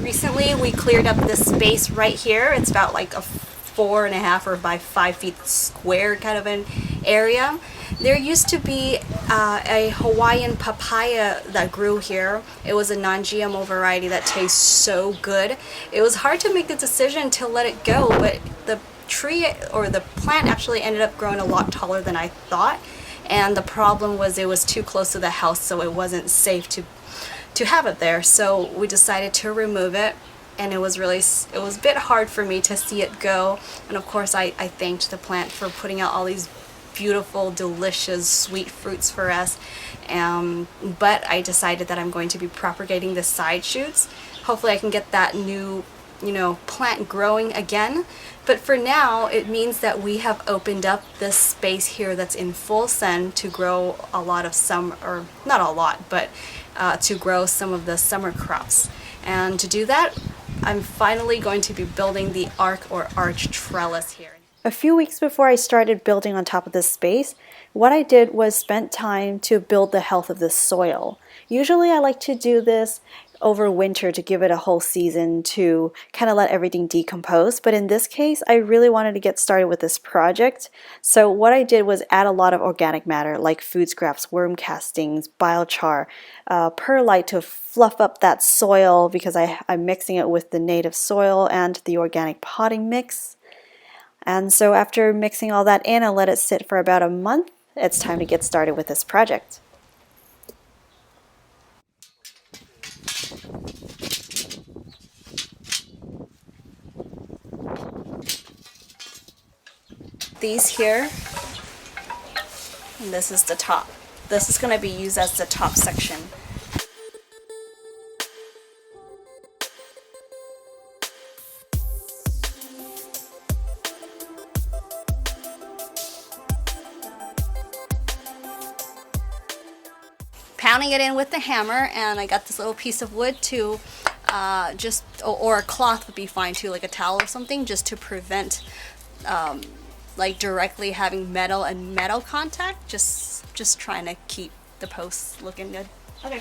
Recently we cleared up this space right here. It's about like a 4.5 or by 5 feet square kind of an area. There used to be a Hawaiian papaya that grew here. It was a non-GMO variety that tastes so good. It was hard to make the decision to let it go, but the tree or the plant actually ended up growing a lot taller than I thought. And the problem was it was too close to the house, so it wasn't safe to have it there. So we decided to remove it, and it was a bit hard for me to see it go. And of course I thanked the plant for putting out all these beautiful, delicious, sweet fruits for us. But I decided that I'm going to be propagating the side shoots. Hopefully I can get that new, plant growing again. But for now, it means that we have opened up this space here that's in full sun to grow a lot of or not a lot, but to grow some of the summer crops. And to do that, I'm finally going to be building the arch trellis here. A few weeks before I started building on top of this space, what I did was spent time to build the health of the soil. Usually I like to do this over winter to give it a whole season to kind of let everything decompose, but in this case I really wanted to get started with this project. So what I did was add a lot of organic matter like food scraps, worm castings, biochar, perlite to fluff up that soil because I'm mixing it with the native soil and the organic potting mix. And so after mixing all that in and let it sit for about a month, it's time to get started with this project. These here, and this is the top. This is going to be used as the top section. Pounding it in with the hammer, and I got this little piece of wood to or a cloth would be fine too, like a towel or something, just to prevent like directly having metal and metal contact. Just trying to keep the posts looking good. Okay.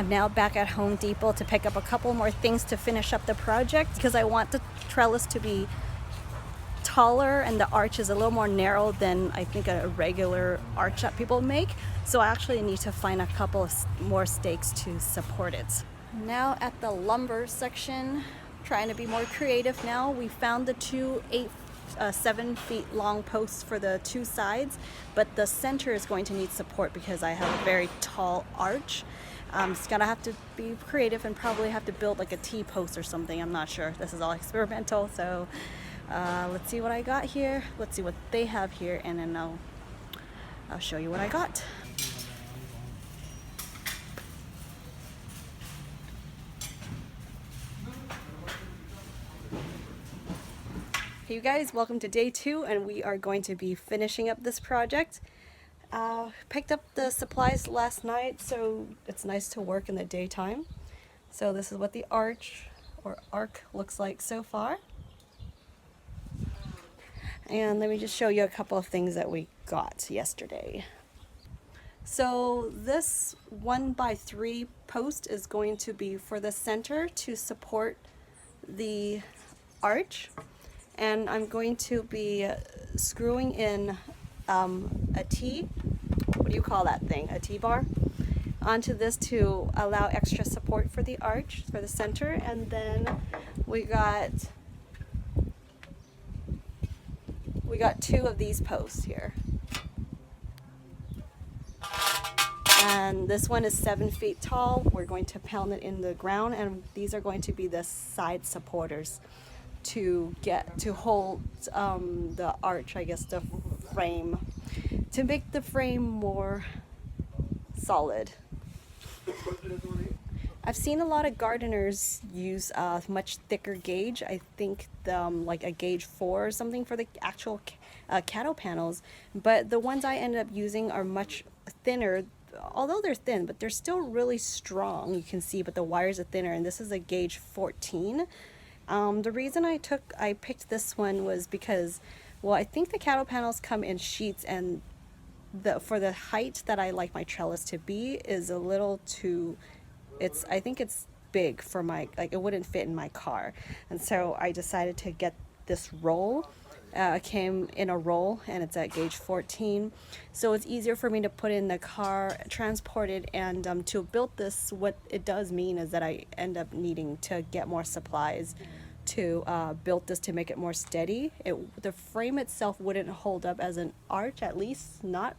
I'm now back at Home Depot to pick up a couple more things to finish up the project because I want the trellis to be taller and the arch is a little more narrow than I think a regular arch that people make. So I actually need to find a couple of more stakes to support it. Now at the lumber section, trying to be more creative now. We found the two 7 feet long posts for the two sides, but the center is going to need support because I have a very tall arch. It's gonna have to be creative and probably have to build like a T-post or something. I'm not sure. This is all experimental, so let's see what I got here. Let's see what they have here, and then I'll show you what I got. Hey you guys, welcome to day 2, and we are going to be finishing up this project. Picked up the supplies last night, so it's nice to work in the daytime. So this is what the arch or arc looks like so far. And let me just show you a couple of things that we got yesterday. So this 1x3 post is going to be for the center to support the arch. And I'm going to be screwing in a T, what do you call that thing, a T-bar, onto this to allow extra support for the arch, for the center. And then we got 2 of these posts here. And this one is 7 feet tall. We're going to pound it in the ground, and these are going to be the side supporters to hold the arch, I guess, the frame, to make the frame more solid. I've seen a lot of gardeners use a much thicker gauge. I think like a gauge 4 or something for the actual cattle panels, but the ones I ended up using are much thinner. Although they're thin, but they're still really strong, you can see, but the wires are thinner, and this is a gauge 14. The reason I picked this one was because, well, I think the cattle panels come in sheets, and for the height that I like my trellis to be is a little too, I think it's big for it wouldn't fit in my car. And so I decided to get this roll. It came in a roll, and it's at gauge 14. So it's easier for me to put in the car, transport it, and to build this, what it does mean is that I end up needing to get more supplies to build this to make it more steady. The frame itself wouldn't hold up as an arch, at least not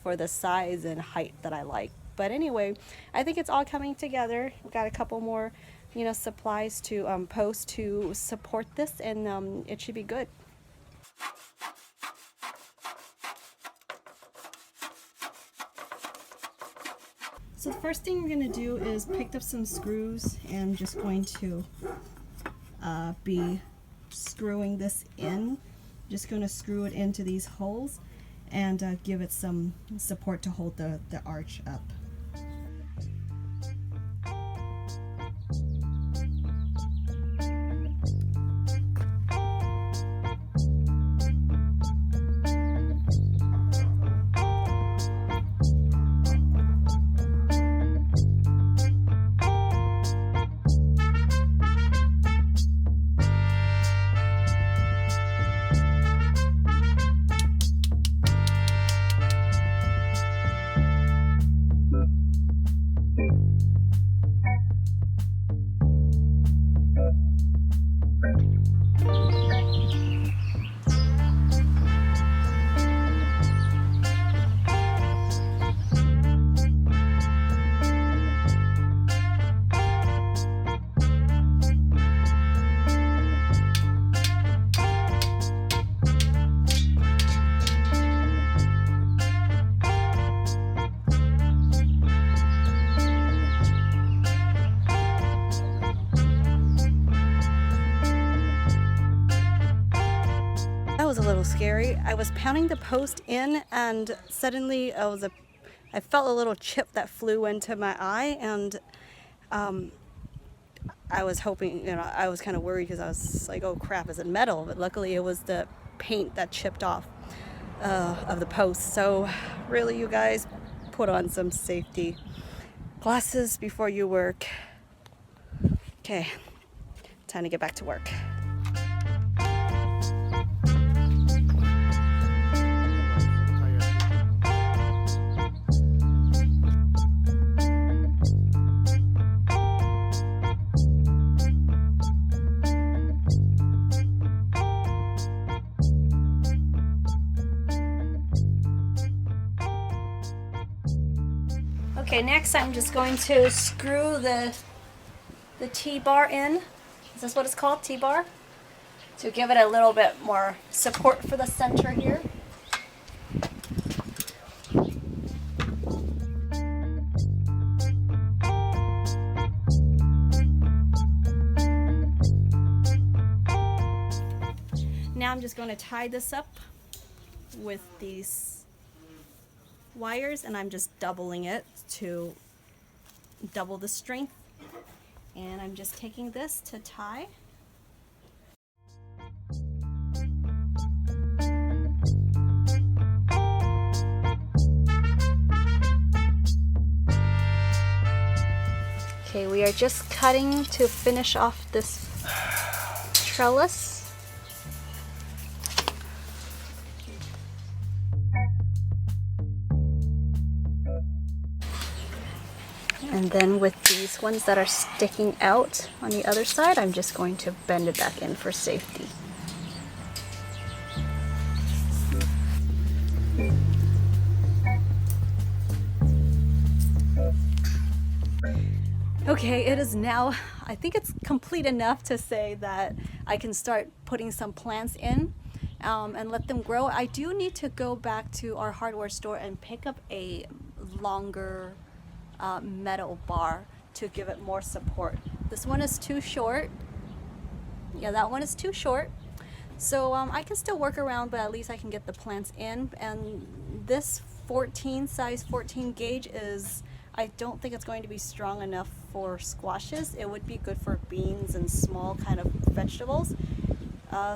for the size and height that I like. But anyway, I think it's all coming together. We got a couple more, supplies to post to support this, and it should be good. So the first thing we're going to do is pick up some screws, and just going to be screwing this in. Just going to screw it into these holes and give it some support to hold the arch up. Was a little scary. I was pounding the post in, and suddenly I felt a little chip that flew into my eye, and I was hoping, I was kind of worried because I was like, oh crap, is it metal? But luckily it was the paint that chipped off of the post. So really, you guys, put on some safety Glasses before you work. Okay, time to get back to work. Okay, next I'm just going to screw the T-bar in. Is this what it's called, T-bar? To give it a little bit more support for the center here. Now I'm just going to tie this up with these wires, and I'm just doubling it to double the strength. And I'm just taking this to tie. Okay, we are just cutting to finish off this trellis. And then with these ones that are sticking out on the other side, I'm just going to bend it back in for safety. Okay, it is now, I think it's complete enough to say that I can start putting some plants in and let them grow. I do need to go back to our hardware store and pick up a longer metal bar to give it more support. This one is too short. Yeah, that one is too short. So I can still work around, but at least I can get the plants in. And this size 14 gauge is, I don't think it's going to be strong enough for squashes. It would be good for beans and small kind of vegetables.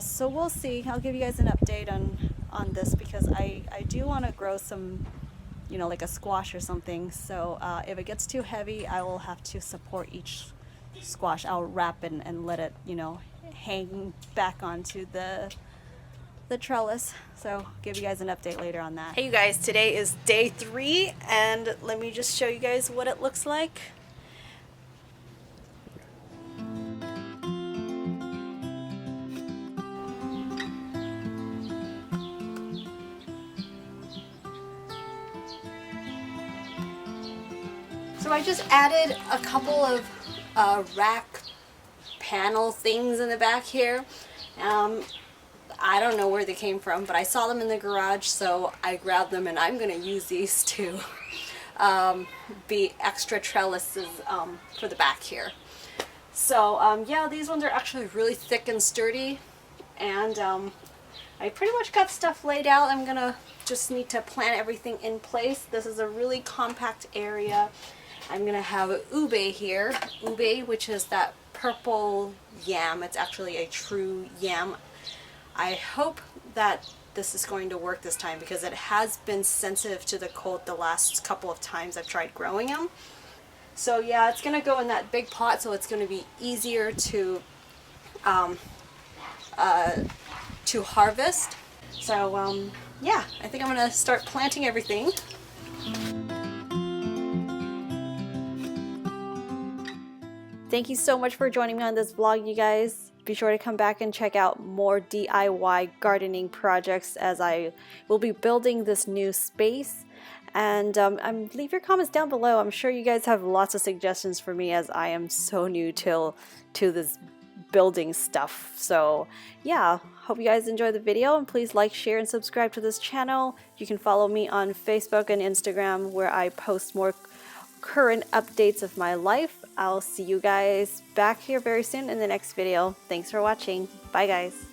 So we'll see. I'll give you guys an update on this, because I do want to grow some, you know, like a squash or something. So if it gets too heavy, I will have to support each squash. I'll wrap it and let it, you know, hang back onto the trellis. So I'll give you guys an update later on that. Hey you guys, today is day 3, and let me just show you guys what it looks like. So I just added a couple of rack panel things in the back here. I don't know where they came from, but I saw them in the garage, so I grabbed them, and I'm going to use these to be extra trellises for the back here. So yeah, these ones are actually really thick and sturdy, and I pretty much got stuff laid out. I'm gonna just need to plant everything in place. This is a really compact area. I'm gonna have ube here, ube, which is that purple yam. It's actually a true yam. I hope that this is going to work this time, because it has been sensitive to the cold the last couple of times I've tried growing them. So yeah, it's gonna go in that big pot, so it's gonna be easier to harvest. So yeah, I think I'm gonna start planting everything. Thank you so much for joining me on this vlog, you guys. Be sure to come back and check out more DIY gardening projects as I will be building this new space. And leave your comments down below. I'm sure you guys have lots of suggestions for me, as I am so new to this building stuff. So yeah, hope you guys enjoy the video, and please like, share, and subscribe to this channel. You can follow me on Facebook and Instagram, where I post more current updates of my life. I'll see you guys back here very soon in the next video. Thanks for watching. Bye guys.